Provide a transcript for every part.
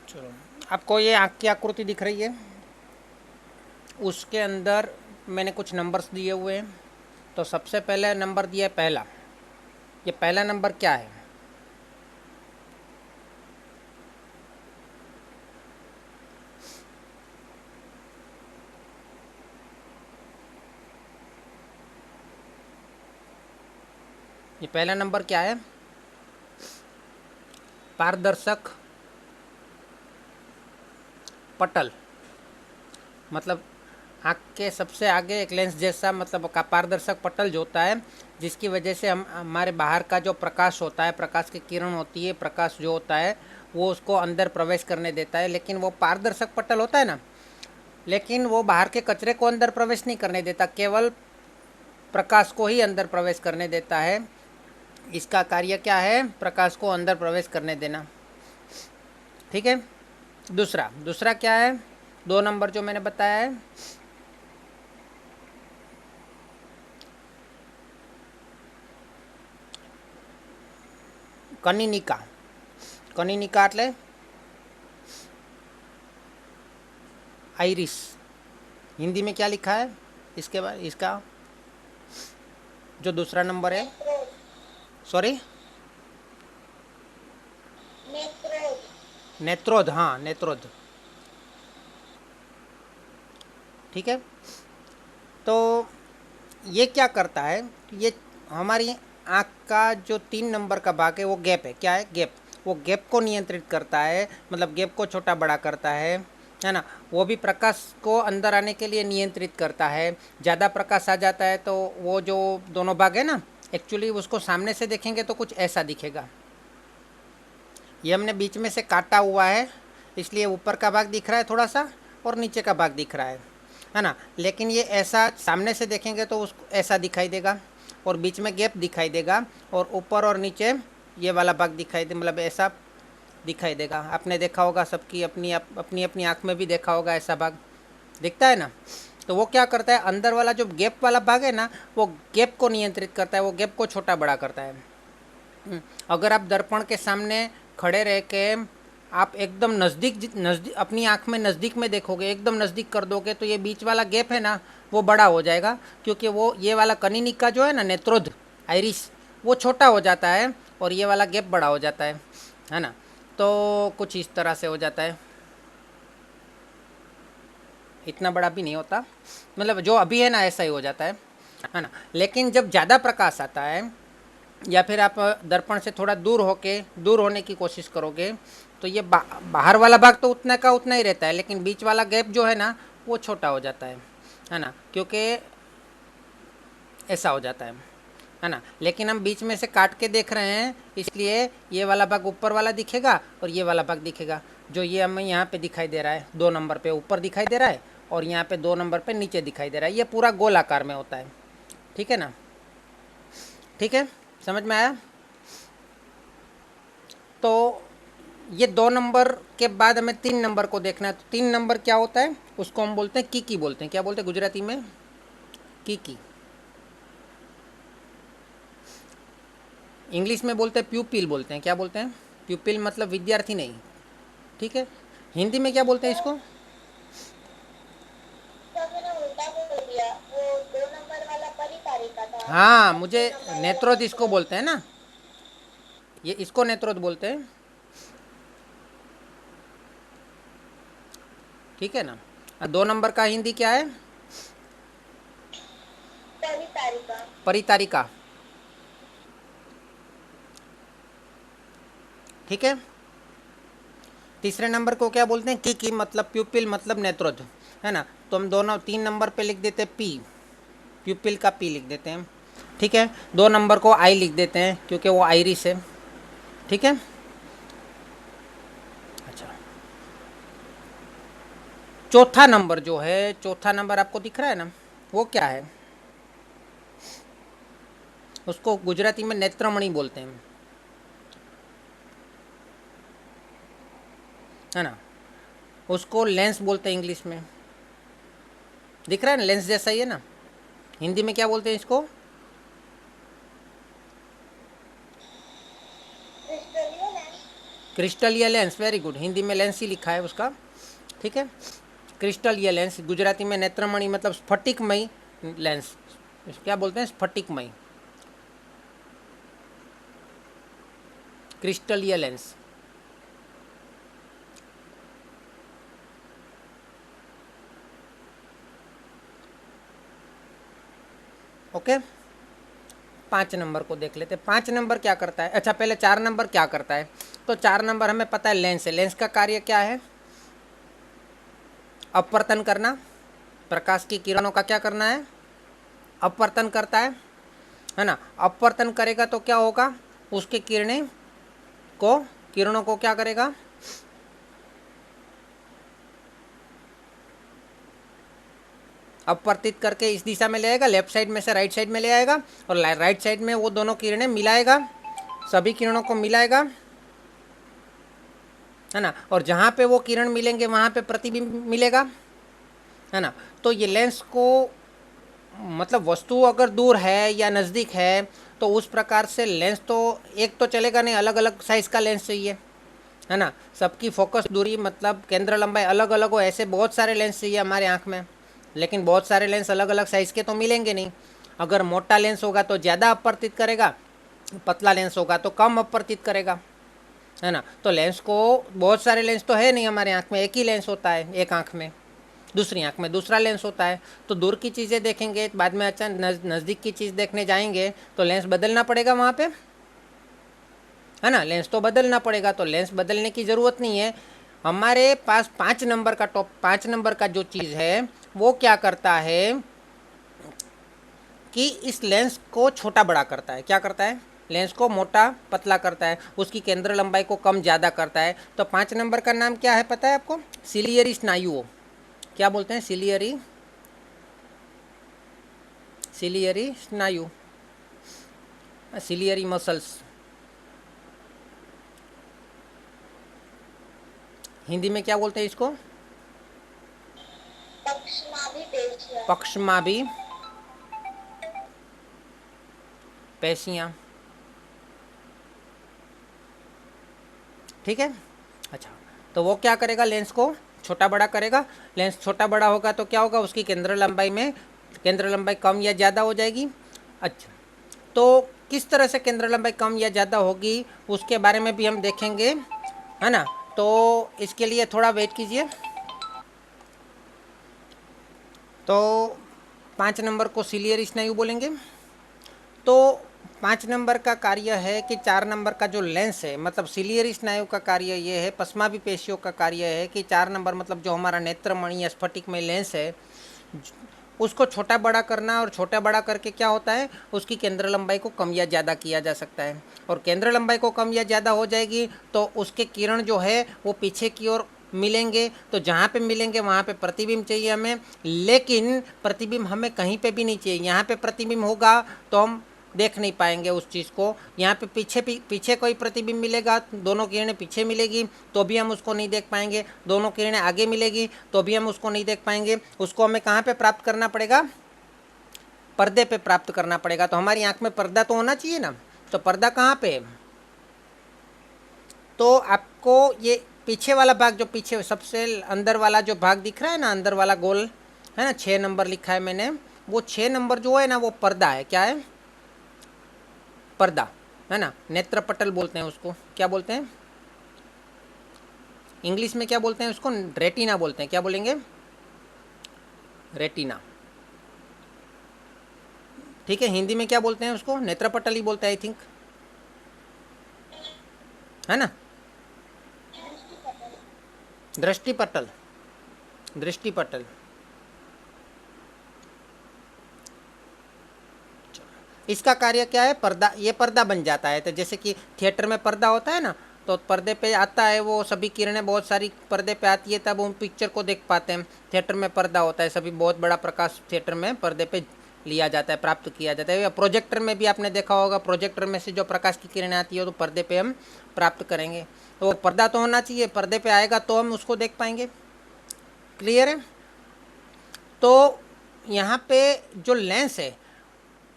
चलो, आपको ये आँख की आकृति दिख रही है, उसके अंदर मैंने कुछ नंबर्स दिए हुए हैं। तो सबसे पहले नंबर दिया है पहला। ये पहला नंबर क्या है? ये पहला नंबर क्या है? पारदर्शक पटल। मतलब आँख के सबसे आगे एक लेंस जैसा, मतलब का पारदर्शक पटल जो होता है, जिसकी वजह से हम हमारे बाहर का जो प्रकाश होता है, प्रकाश की किरण होती है, प्रकाश जो होता है वो उसको अंदर प्रवेश करने देता है। लेकिन वो पारदर्शक पटल होता है ना, लेकिन वो बाहर के कचरे को अंदर प्रवेश नहीं करने देता, केवल प्रकाश को ही अंदर प्रवेश करने देता है। इसका कार्य क्या है? प्रकाश को अंदर प्रवेश करने देना। ठीक है। दूसरा दूसरा क्या है? 2 नंबर जो मैंने बताया है, कनिनिका। कनिनिका એટલે आइरिस। हिंदी में क्या लिखा है इसके बाद? इसका जो दूसरा नंबर है, सॉरी, नेत्रोध। हाँ, नेत्रोध। ठीक है। तो ये क्या करता है? ये हमारी आँख का जो 3 नंबर का भाग है वो गैप है। क्या है? गैप। वो गैप को नियंत्रित करता है, मतलब गैप को छोटा बड़ा करता है ना। वो भी प्रकाश को अंदर आने के लिए नियंत्रित करता है। ज़्यादा प्रकाश आ जाता है तो वो जो दोनों भाग है ना, एक्चुअली उसको सामने से देखेंगे तो कुछ ऐसा दिखेगा। ये हमने बीच में से काटा हुआ है, इसलिए ऊपर का भाग दिख रहा है थोड़ा सा और नीचे का भाग दिख रहा है ना। लेकिन ये ऐसा सामने से देखेंगे तो उसको ऐसा दिखाई देगा, और बीच में गैप दिखाई देगा, और ऊपर और नीचे ये वाला भाग दिखाई दे, मतलब ऐसा दिखाई देगा। आपने देखा होगा, सबकी अपनी अपनी अपनी आँख में भी देखा होगा, ऐसा भाग दिखता है ना। तो वो क्या करता है? अंदर वाला जो गैप वाला भाग है ना, वो गैप को नियंत्रित करता है, वो गैप को छोटा बड़ा करता है। अगर आप दर्पण के सामने खड़े रह के आप एकदम नज़दीक नज़दीक अपनी आँख में नज़दीक में देखोगे, एकदम नज़दीक कर दोगे, तो ये बीच वाला गैप है ना, वो बड़ा हो जाएगा, क्योंकि वो ये वाला कनिनिका जो है ना, नेत्रोध, आइरिस, वो छोटा हो जाता है और ये वाला गैप बड़ा हो जाता है ना। तो कुछ इस तरह से हो जाता है। इतना बड़ा भी नहीं होता, मतलब जो अभी है ना ऐसा ही हो जाता है ना। लेकिन जब ज़्यादा प्रकाश आता है, या फिर आप दर्पण से थोड़ा दूर होने की कोशिश करोगे, तो ये बाहर वाला भाग तो उतना का उतना ही रहता है, लेकिन बीच वाला गैप जो है ना, वो छोटा हो जाता है ना, क्योंकि ऐसा हो जाता है ना। लेकिन हम बीच में से काट के देख रहे हैं, इसलिए ये वाला भाग ऊपर वाला दिखेगा और ये वाला भाग दिखेगा। जो ये हमें यहाँ पे दिखाई दे रहा है, 2 नंबर पे ऊपर दिखाई दे रहा है, और यहाँ पे 2 नंबर पे नीचे दिखाई दे रहा है। ये पूरा गोल आकार में होता है। ठीक है ना? ठीक है, समझ में आया? तो ये 2 नंबर के बाद हमें 3 नंबर को देखना है। तो 3 नंबर क्या होता है? उसको हम बोलते हैं कीकी बोलते हैं। क्या बोलते हैं गुजराती में? कीकी। इंग्लिश में बोलते हैं प्यूपिल बोलते हैं। क्या बोलते हैं? प्यूपिल मतलब विद्यार्थी नहीं। ठीक है। हिंदी में क्या बोलते हैं इसको? हाँ, मुझे नेत्रोद इसको बोलते हैं ना, ये इसको नेत्रोद बोलते हैं। ठीक है ना? 2 नंबर का हिंदी क्या है? परितारिका। ठीक है। तीसरे नंबर को क्या बोलते हैं? की मतलब प्यूपिल मतलब नेत्रोद, है ना। तो हम दोनों 3 नंबर पे लिख देते हैं पी, प्यूपिल का पी लिख देते हैं। ठीक है। 2 नंबर को आई लिख देते हैं, क्योंकि वो आइरिस है। ठीक है। अच्छा, चौथा नंबर जो है, चौथा नंबर आपको दिख रहा है ना, वो क्या है? उसको गुजराती में नेत्रमणि बोलते हैं, है ना। उसको लेंस बोलते हैं इंग्लिश में। दिख रहा है ना, लेंस जैसा ही है ना। हिंदी में क्या बोलते हैं इसको? क्रिस्टल या लेंस, वेरी गुड, हिंदी में लेंस ही लिखा है उसका, ठीक है। क्रिस्टल या लेंस, गुजराती में नेत्रमणि मतलब स्फटिकमय लेंस, क्या बोलते हैं, स्फटिकमय, क्रिस्टल या लेंस। ओके, 5 नंबर को देख लेते हैं। 5 नंबर क्या करता है, अच्छा पहले 4 नंबर क्या करता है। तो 4 नंबर हमें पता है लेंस है, लेंस का कार्य क्या है, अपवर्तन करना, प्रकाश की किरणों का क्या करना है, अपवर्तन करता है ना। अपवर्तन करेगा तो क्या होगा, उसके किरणों को क्या करेगा, अपवर्तित करके इस दिशा में ले आएगा, लेफ्ट साइड में से राइट साइड में ले आएगा, और राइट साइड में वो दोनों किरणें मिलाएगा, सभी किरणों को मिलाएगा, है ना। और जहाँ पे वो किरण मिलेंगे वहाँ पे प्रतिबिंब मिलेगा, है ना। तो ये लेंस को, मतलब वस्तु अगर दूर है या नज़दीक है तो उस प्रकार से लेंस तो एक तो चलेगा नहीं, अलग अलग साइज़ का लेंस चाहिए, है ना। सबकी फोकस दूरी मतलब केंद्र लंबाई अलग अलग हो, ऐसे बहुत सारे लेंस चाहिए हमारे आँख में, लेकिन बहुत सारे लेंस अलग अलग साइज़ के तो मिलेंगे नहीं। अगर मोटा लेंस होगा तो ज़्यादा अपवर्तित करेगा, पतला लेंस होगा तो कम अपवर्तित करेगा, है ना। तो लेंस को, बहुत सारे लेंस तो है नहीं हमारे आँख में, एक ही लेंस होता है एक आँख में, दूसरी आँख में दूसरा लेंस होता है। तो दूर की चीज़ें देखेंगे, बाद में अचानक नज़दीक की चीज़ देखने जाएंगे तो लेंस बदलना पड़ेगा वहाँ पे, है ना। लेंस तो बदलना पड़ेगा, तो लेंस बदलने की ज़रूरत नहीं है। हमारे पास 5 नंबर का 5 नंबर का जो चीज़ है वो क्या करता है कि इस लेंस को छोटा बड़ा करता है, क्या करता है, लेंस को मोटा पतला करता है, उसकी केंद्र लंबाई को कम ज़्यादा करता है। तो 5 नंबर का नाम क्या है पता है आपको, सिलियरी स्नायु, क्या बोलते हैं, सिलियरी स्नायु, सिलियरी मसल्स, हिंदी में क्या बोलते हैं इसको, पक्षमाभि पेशियाँ, ठीक है। अच्छा, तो वो क्या करेगा, लेंस को छोटा बड़ा करेगा, लेंस छोटा बड़ा होगा तो क्या होगा, उसकी केंद्र लंबाई कम या ज़्यादा हो जाएगी। अच्छा, तो किस तरह से केंद्र लंबाई कम या ज़्यादा होगी उसके बारे में भी हम देखेंगे, है ना। तो इसके लिए थोड़ा वेट कीजिए। तो 5 नंबर को सिलियरी स्नायु बोलेंगे। तो 5 नंबर का कार्य है कि 4 नंबर का जो लेंस है, मतलब सिलियरी स्नायु का कार्य ये है, पश्माभि पेशियों का कार्य है कि 4 नंबर मतलब जो हमारा नेत्रमणि या स्फटिक में लेंस है उसको छोटा बड़ा करना, और छोटा बड़ा करके क्या होता है, उसकी केंद्र लंबाई को कम या ज़्यादा किया जा सकता है। और केंद्र लंबाई को कम या ज़्यादा हो जाएगी तो उसके किरण जो है वो पीछे की ओर मिलेंगे, तो जहाँ पे मिलेंगे वहाँ पे प्रतिबिंब चाहिए हमें, लेकिन प्रतिबिंब हमें कहीं पे भी नहीं चाहिए। यहाँ पे प्रतिबिंब होगा तो हम देख नहीं पाएंगे उस चीज़ को, यहाँ पे पीछे कोई प्रतिबिंब मिलेगा, दोनों किरणें पीछे मिलेगी तो भी हम उसको नहीं देख पाएंगे, दोनों किरणें आगे मिलेगी तो भी हम उसको नहीं देख पाएंगे। उसको हमें कहाँ पे प्राप्त करना पड़ेगा, पर्दे पे प्राप्त करना पड़ेगा। तो हमारी आँख में पर्दा तो होना चाहिए ना, तो पर्दा कहाँ पे है, तो आपको ये पीछे वाला भाग, जो पीछे सबसे अंदर वाला जो भाग दिख रहा है ना, अंदर वाला गोल है ना, 6 नंबर लिखा है मैंने, वो 6 नंबर जो है ना वो पर्दा है, क्या है, पर्दा, है ना। नेत्रपटल बोलते हैं उसको, क्या बोलते हैं इंग्लिश में, क्या बोलते हैं उसको, रेटिना बोलते हैं, क्या बोलेंगे, रेटिना, ठीक है। हिंदी में क्या बोलते हैं उसको, नेत्रपटल ही बोलते हैं आई थिंक, है ना, दृष्टिपटल, दृष्टिपटल। इसका कार्य क्या है, पर्दा, ये पर्दा बन जाता है। तो जैसे कि थिएटर में पर्दा होता है ना, तो पर्दे पे आता है वो सभी किरणें, बहुत सारी पर्दे पे आती है, तब हम पिक्चर को देख पाते हैं। थिएटर में पर्दा होता है, सभी बहुत बड़ा प्रकाश थिएटर में पर्दे पे लिया जाता है, प्राप्त किया जाता है। या प्रोजेक्टर में भी आपने देखा होगा, प्रोजेक्टर में से जो प्रकाश की किरणें आती है तो पर्दे पे हम प्राप्त करेंगे। तो पर्दा तो होना चाहिए, पर्दे पे आएगा तो हम उसको देख पाएंगे, क्लियर है। तो यहाँ पे जो लेंस है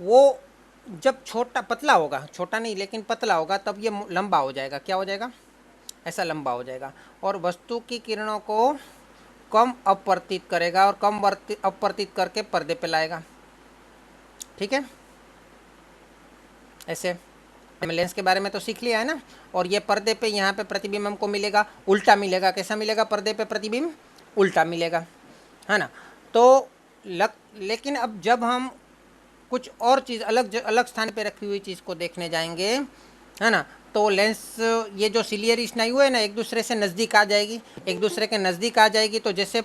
वो जब छोटा पतला होगा, छोटा नहीं लेकिन पतला होगा, तब ये लंबा हो जाएगा, क्या हो जाएगा, ऐसा लंबा हो जाएगा और वस्तु की किरणों को कम अपवर्तित करेगा और कम अपवर्तित करके पर्दे पे लाएगा। ठीक है, ऐसे हमने लेंस के बारे में तो सीख लिया है ना। और ये पर्दे पे यहाँ पे प्रतिबिंब हमको मिलेगा, उल्टा मिलेगा। कैसा मिलेगा? पर्दे पे प्रतिबिंब उल्टा मिलेगा, है ना। तो लेकिन अब जब हम कुछ और चीज़ अलग स्थान पे रखी हुई चीज़ को देखने जाएंगे, है ना, तो लेंस, ये जो सिलियरी स्नायु है ना, एक दूसरे से नज़दीक आ जाएगी। एक दूसरे के नज़दीक आ जाएगी तो जैसे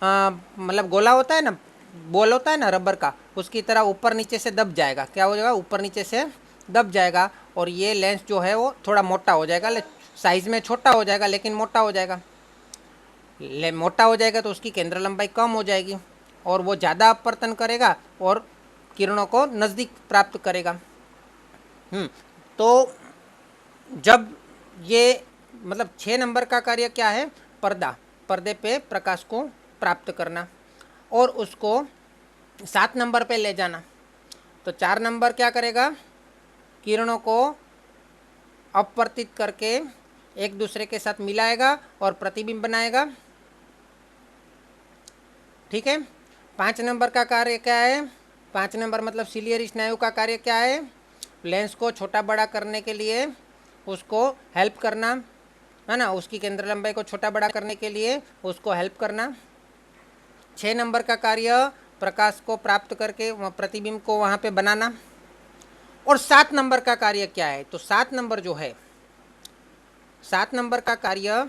मतलब गोला होता है ना, बॉल होता है ना रबर का, उसकी तरह ऊपर नीचे से दब जाएगा। क्या हो जाएगा? ऊपर नीचे से दब जाएगा। और ये लेंस जो है वो थोड़ा मोटा हो जाएगा, साइज में छोटा हो जाएगा लेकिन मोटा हो जाएगा। मोटा हो जाएगा तो उसकी केंद्र लंबाई कम हो जाएगी और वो ज़्यादा अपवर्तन करेगा और किरणों को नज़दीक प्राप्त करेगा। तो जब ये मतलब 6 नंबर का कार्य क्या है? पर्दे पे प्रकाश को प्राप्त करना और उसको 7 नंबर पे ले जाना। तो 4 नंबर क्या करेगा? किरणों को अपवर्तित करके एक दूसरे के साथ मिलाएगा और प्रतिबिंब बनाएगा। ठीक है। 5 नंबर का कार्य क्या है? 5 नंबर मतलब सिलियरी स्नायु का कार्य क्या है? लेंस को छोटा बड़ा करने के लिए उसको हेल्प करना, है ना, उसकी केंद्र लंबाई को छोटा बड़ा करने के लिए उसको हेल्प करना। 6 नंबर का कार्य प्रकाश को प्राप्त करके प्रतिबिंब को वहाँ पे बनाना। और 7 नंबर का कार्य क्या है? तो 7 नंबर जो है, 7 नंबर का कार्य